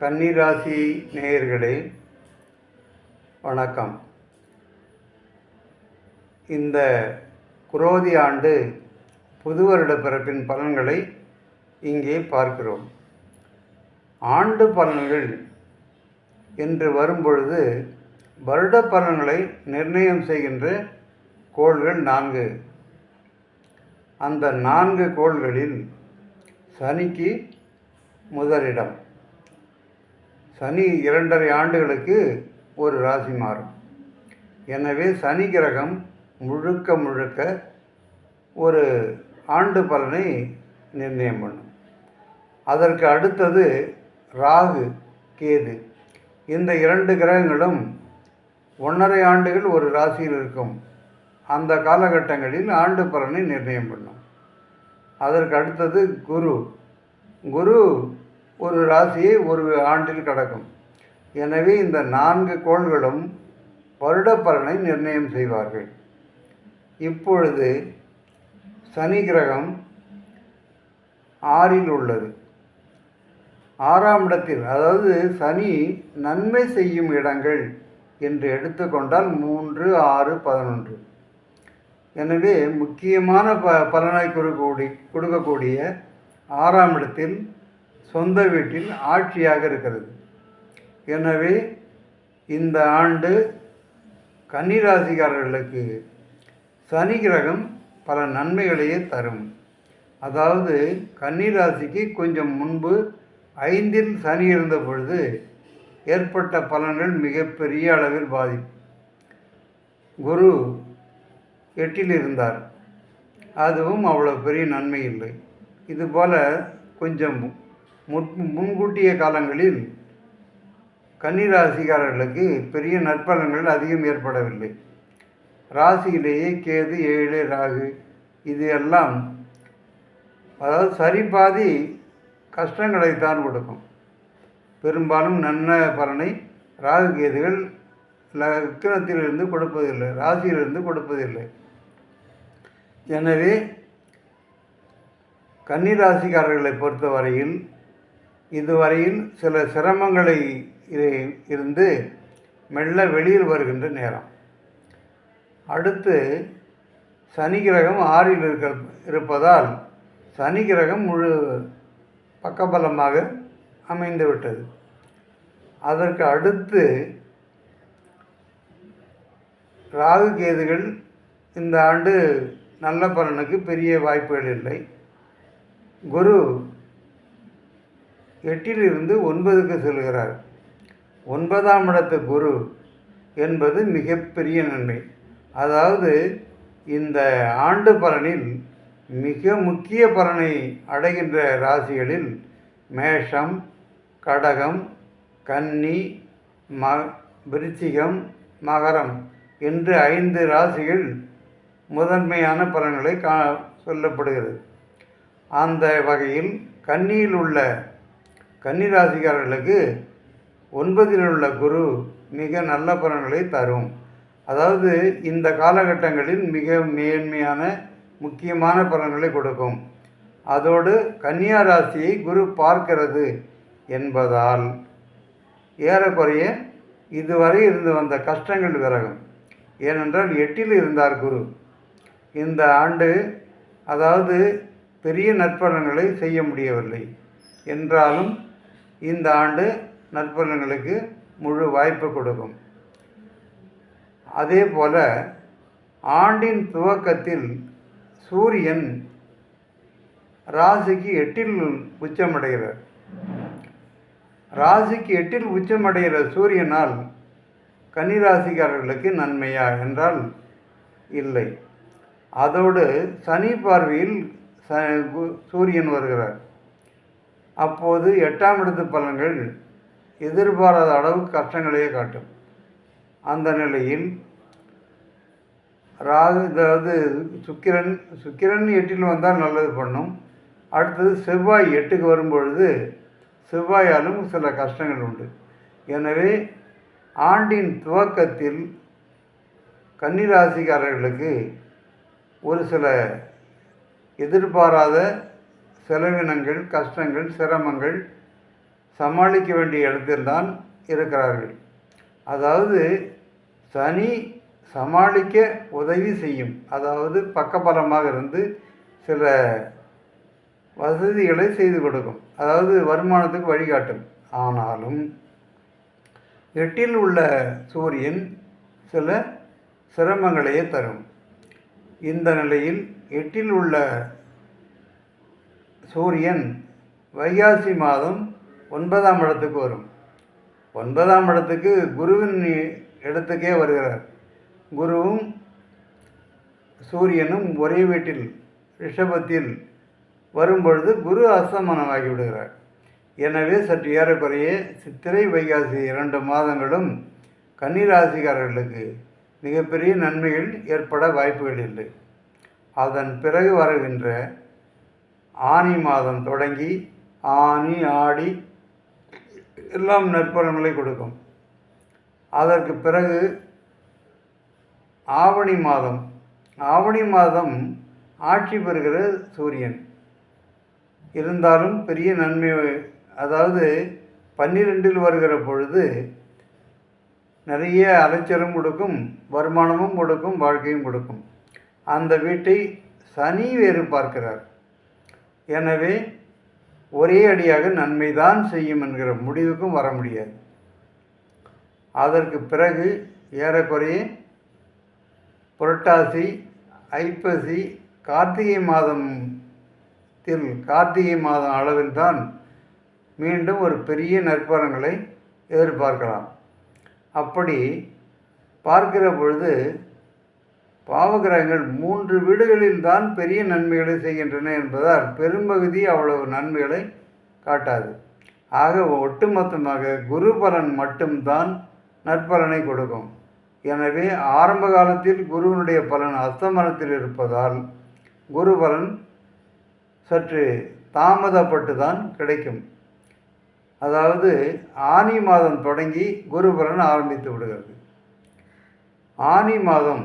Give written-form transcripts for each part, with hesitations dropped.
கன்னிராசி நேயர்களே வணக்கம். இந்த குரோதி ஆண்டு புது வருட பிறப்பின் பலன்களை இங்கே பார்க்கிறோம். ஆண்டு பலன்கள் என்று வரும்பொழுது வருட பலன்களை நிர்ணயம் செய்கின்ற கோள்கள் 4. அந்த 4 கோள்களில் சனிக்கு முதலிடம். சனி 2.5 ஆண்டுகளுக்கு ஒரு ராசி மாறும். எனவே சனி கிரகம் முழுக்க ஒரு ஆண்டு பலனை நிர்ணயம் பண்ணும். அதற்கு அடுத்தது ராகு, கேது. இந்த 2 கிரகங்களும் 1.5 ஆண்டுகள் ஒரு ராசியில் இருக்கும். அந்த காலகட்டங்களில் ஆண்டு பலனை நிர்ணயம் பண்ணும். அதற்கு அடுத்தது குரு ஒரு ராசியை ஒரு ஆண்டில் கடக்கும். எனவே இந்த 4 கோள்களும் வருட பலனை நிர்ணயம் செய்வார்கள். இப்பொழுது சனி கிரகம் 6இல் உள்ளது. 6ஆம் இடத்தில், அதாவது சனி நன்மை செய்யும் இடங்கள் என்று எடுத்துக்கொண்டால் 3, 6, 11. எனவே முக்கியமான பலனை கொடுக்கக்கூடிய 6ஆம் இடத்தில் சொந்த வீட்டில் ஆட்சியாக இருக்கிறது. எனவே இந்த ஆண்டு கன்னிராசிக்காரர்களுக்கு சனி கிரகம் பல நன்மைகளையே தரும். அதாவது கன்னிராசிக்கு கொஞ்சம் முன்பு 5இல் சனி இருந்த பொழுது ஏற்பட்ட பலன்கள் மிகப்பெரிய அளவில் பாதிப்பு. குரு 8இல் இருந்தார், அதுவும் அவ்வளோ பெரிய நன்மை இல்லை. இதுபோல் கொஞ்சம் முன்கூட்டிய காலங்களில் கன்னிராசிக்காரர்களுக்கு பெரிய நற்பலன்கள் அதிகம் ஏற்படவில்லை. ராசியிலேயே கேது, 7, ராகு, இது எல்லாம் அதாவது சரிபாதி கஷ்டங்களைத்தான் கொடுக்கும். பெரும்பாலும் நல்ல பலனை ராகு கேதுகள் லக்னத்திலிருந்து கொடுப்பதில்லை, ராசியிலிருந்து கொடுப்பதில்லை. எனவே கன்னிராசிக்காரர்களை பொறுத்தவரையில் இதுவரையில் சில சிரமங்களை இருந்து மெல்ல வெளியில் வருகின்ற நேரம். அடுத்து சனி கிரகம் 6இல் இருப்பதால் சனி கிரகம் முழு பக்கபலமாக அமைந்துவிட்டது. அதற்கு அடுத்து ராகு கேதுகள் இந்த ஆண்டு நல்ல பலனுக்கு பெரிய வாய்ப்புகள் இல்லை. குரு 8இலிருந்து 9க்கு செல்கிறார். 9ஆம் இடத்து குரு என்பது மிகப்பெரிய நன்மை. அதாவது இந்த ஆண்டு பலனில் மிக முக்கிய பலனை அடைகின்ற ராசிகளில் மேஷம், கடகம், கன்னி, விருச்சிகம், மகரம் என்று 5 ராசிகள் முதன்மையான பலன்களை சொல்லப்படுகிறது. அந்த வகையில் கன்னியில் உள்ள கன்னிராசிக்காரர்களுக்கு 9இல் உள்ள குரு மிக நல்ல பலன்களை தரும். அதாவது இந்த காலகட்டங்களில் மிக மேன்மையான முக்கியமான பலன்களை கொடுக்கும். அதோடு கன்னியா ராசியை குரு பார்க்கிறது என்பதால் ஏறக்குறைய இதுவரை இருந்து வந்த கஷ்டங்கள் விலகும். ஏனென்றால் 8இல் இருந்தார் குரு. இந்த ஆண்டு அதாவது பெரிய நற்பலன்களை செய்ய முடியவில்லை என்றாலும் இந்த ஆண்டு நற்பலன்களுக்கு முழு வாய்ப்பு கொடுக்கும். அதே போல் ஆண்டின் துவக்கத்தில் சூரியன் ராசிக்கு 8இல் உச்சமடைகிறார். ராசிக்கு 8இல் உச்சமடைகிற சூரியனால் கன்னிராசிக்காரர்களுக்கு நன்மையா என்றால் இல்லை. அதோடு சனி பார்வையில் சூரியன் வருகிறார். அப்போது 8ஆம் இடத்து பலன்கள் எதிர்பாராத அளவுக்கு கஷ்டங்களையே காட்டும். அந்த நிலையில் ராகு, அதாவது சுக்கிரன் 8இல் வந்தால் நல்லது பண்ணும். அடுத்தது செவ்வாய் 8க்கு வரும்பொழுது செவ்வாயாலும் சில கஷ்டங்கள் உண்டு. எனவே ஆண்டின் துவக்கத்தில் கன்னிராசிக்காரர்களுக்கு ஒரு சில எதிர்பாராத செலவினங்கள், கஷ்டங்கள், சிரமங்கள், சமாளிக்க வேண்டிய இடத்தில்தான் இருக்கிறார்கள். அதாவது சனி சமாளிக்க உதவி செய்யும், அதாவது பக்கபலமாக இருந்து சில வசதிகளை செய்து கொடுக்கும், அதாவது வருமானத்துக்கு வழிகாட்டும். ஆனாலும் 8ல் உள்ள சூரியன் சில சிரமங்களையே தரும். இந்த நிலையில் 8ல் உள்ள சூரியன் வைகாசி மாதம் 9ஆம் இடத்துக்கு வரும். 9ஆம் இடத்துக்கு குருவின் இடத்துக்கே வருகிறார். குருவும் சூரியனும் ஒரே வீட்டில் ரிஷபத்தில் வரும்பொழுது குரு அஸ்தமனமாகி விடுகிறார். எனவே சற்று ஏறக்குறைய சித்திரை வைகாசி 2 மாதங்களும் கன்னிராசிக்காரர்களுக்கு மிகப்பெரிய நன்மைகள் ஏற்பட வாய்ப்புகள் இல்லை. அதன் பிறகு வருகின்ற ஆனி மாதம் தொடங்கி ஆனி ஆடி எல்லாம் நற்பலன்களை கொடுக்கும். அதற்கு பிறகு ஆவணி மாதம் ஆட்சி பெறுகிற சூரியன் இருந்தாலும் பெரிய நன்மை, அதாவது 12ல் வருகிற பொழுது நிறைய அலைச்சலும் கொடுக்கும், வருமானமும் கொடுக்கும், வாழ்க்கையும் கொடுக்கும். அந்த வீட்டை சனி வேறு பார்க்கிறார். எனவே ஒரே அடியாக நன்மைதான் செய்யும் என்கிற முடிவுக்கும் வர முடியாது. அதற்கு பிறகு ஏறக்குறைய புரட்டாசி, ஐப்பசி, கார்த்திகை மாதம் அளவில்தான் மீண்டும் ஒரு பெரிய நற்பலன்களை எதிர்பார்க்கலாம். அப்படி பார்க்கிற பொழுது பாவகிரகங்கள் 3 வீடுகளில் தான் பெரிய நன்மைகளை செய்கின்றன என்பதால் பெரும்பகுதி அவ்வளவு நன்மைகளை காட்டாது. ஆக ஒட்டுமொத்தமாக குரு பலன் மட்டும்தான் நற்பலனை கொடுக்கும். எனவே ஆரம்ப காலத்தில் குருவினுடைய பலன் அஸ்தமனத்தில் இருப்பதால் குரு பலன் சற்று தாமதப்பட்டு தான் கிடைக்கும். அதாவது ஆனி மாதம் தொடங்கி குரு பலன் ஆரம்பித்து விடுகிறது. ஆனி மாதம்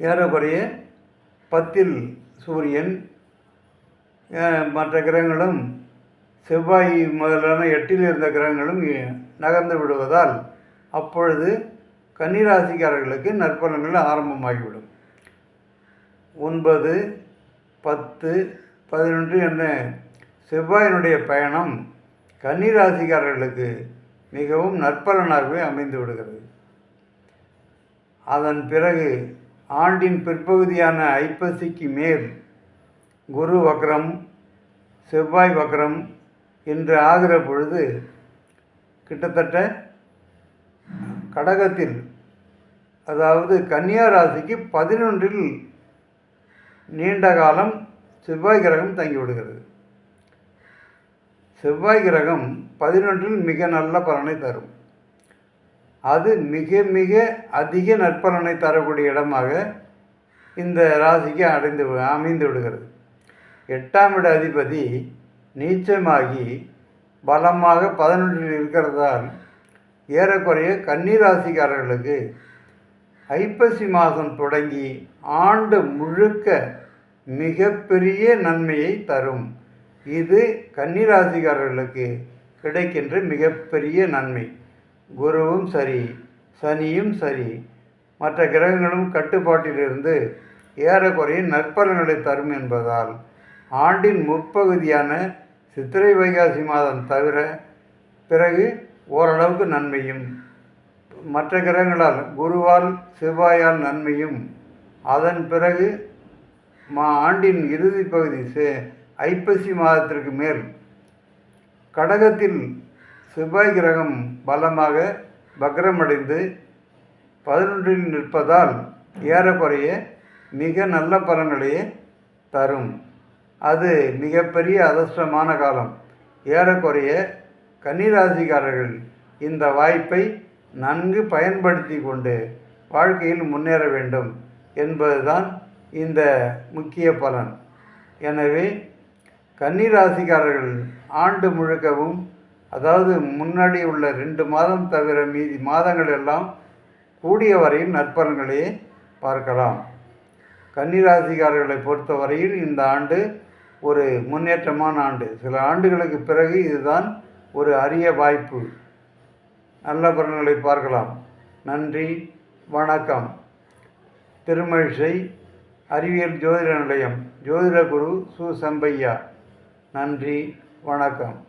ஏறக்குறைய 10ல் சூரியன், மற்ற கிரகங்களும் செவ்வாய் முதலான 8ல் இருந்த கிரகங்களும் நகர்ந்து விடுவதால் அப்பொழுது கன்னிராசிக்காரர்களுக்கு நற்பலன்கள் ஆரம்பமாகிவிடும். 9, 10, 11 என்ற செவ்வாயினுடைய பயணம் கன்னிராசிக்காரர்களுக்கு மிகவும் நற்பலனாகவே அமைந்து விடுகிறது. அதன் பிறகு ஆண்டின் பிற்பகுதியான ஐப்பசிக்கு மேல் குரு வக்ரம், செவ்வாய் வக்ரம் என்று ஆகிற பொழுது கிட்டத்தட்ட கடகத்தில், அதாவது கன்னியா ராசிக்கு 11ல் நீண்ட காலம் செவ்வாய் கிரகம் தங்கிவிடுகிறது. செவ்வாய் கிரகம் 11ல் மிக நல்ல பலனை தரும். அது மிக மிக அதிக நற்பலனை தரக்கூடிய இடமாக இந்த ராசிக்கு அமைந்து விடுகிறது. 8ஆம் இட அதிபதி நீச்சமாகி பலமாக 11ல் இருக்கிறதால் ஏறக்குறைய கன்னிராசிக்காரர்களுக்கு ஐப்பசி மாதம் தொடங்கி ஆண்டு முழுக்க மிகப்பெரிய நன்மையை தரும். இது கன்னிராசிக்காரர்களுக்கு கிடைக்கின்ற மிகப்பெரிய நன்மை. குருவும் சரி, சனியும் சரி, மற்ற கிரகங்களும் கட்டுப்பாட்டிலிருந்து ஏறக்குறைய நற்பலன்களை தரும் என்பதால் ஆண்டின் முற்பகுதியான சித்திரை வைகாசி மாதம் தவிர பிறகு ஓரளவுக்கு நன்மையும், மற்ற கிரகங்களால் குருவால் செவ்வாயால் நன்மையும், அதன் பிறகு ஆண்டின் இறுதி பகுதி ஐப்பசி மாதத்திற்கு மேல் கடகத்தில் செவ்வாய் கிரகம் பலமாக வக்ரமடைந்து 11ல் நிற்பதால் ஏறக்குறைய மிக நல்ல பலன்களையே தரும். அது மிகப்பெரிய அதிர்ஷ்டமான காலம். ஏறக்குறைய கன்னிராசிக்காரர்கள் இந்த வாய்ப்பை நன்கு பயன்படுத்தி கொண்டு வாழ்க்கையில் முன்னேற வேண்டும் என்பதுதான் இந்த முக்கிய பலன். எனவே கன்னிராசிக்காரர்கள் ஆண்டு முழுக்கவும், அதாவது முன்னாடி உள்ள 2 மாதம் தவிர மீதி மாதங்கள் எல்லாம் கூடிய வரையில் நற்பலன்களையே பார்க்கலாம். கன்னிராசிக்காரர்களை பொறுத்தவரையில் இந்த ஆண்டு ஒரு முன்னேற்றமான ஆண்டு. சில ஆண்டுகளுக்கு பிறகு இதுதான் ஒரு அரிய வாய்ப்பு. நல்ல பலன்களை பார்க்கலாம். நன்றி, வணக்கம். திருமழிசை அறிவியல் ஜோதிட நிலையம், ஜோதிட குரு சு. சம்பையா. நன்றி, வணக்கம்.